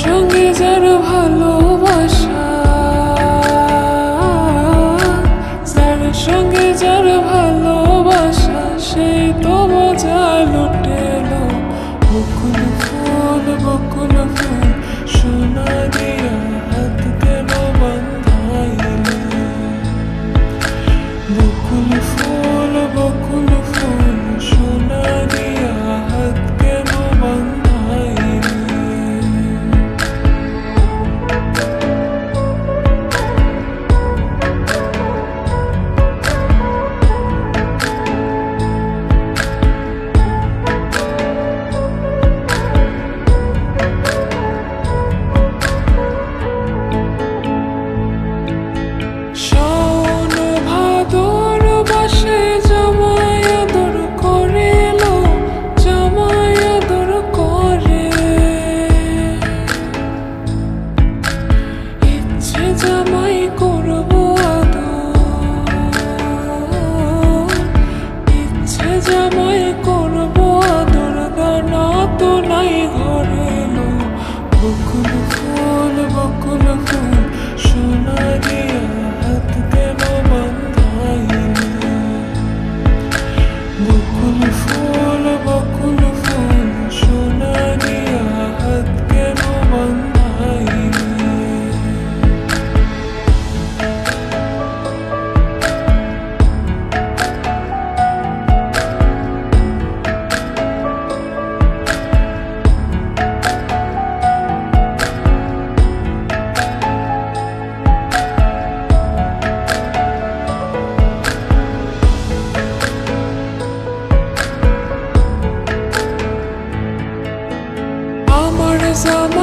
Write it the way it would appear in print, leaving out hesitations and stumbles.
সঙ্গে যার ভালোবাসা, যার সঙ্গে যার ভালোবাসা, সেই তো মজা লুটেলো। বকুল ফুল সোনা দিয়া হাত কেন বান্ধাইলে? বকুল ফুল সোনা দিয়া হাত কেন বান্ধাইলে? জামাই করবো আদর, ইচ্ছে জামাই করবো আদর, দানা তো নাই ঘরে লো। বকুল ফুল সোনা দিয়া হাত কেন বান্ধাইলে? বকুল ফুল সোনা দিয়া হাত কেন বান্ধাইলে? Summer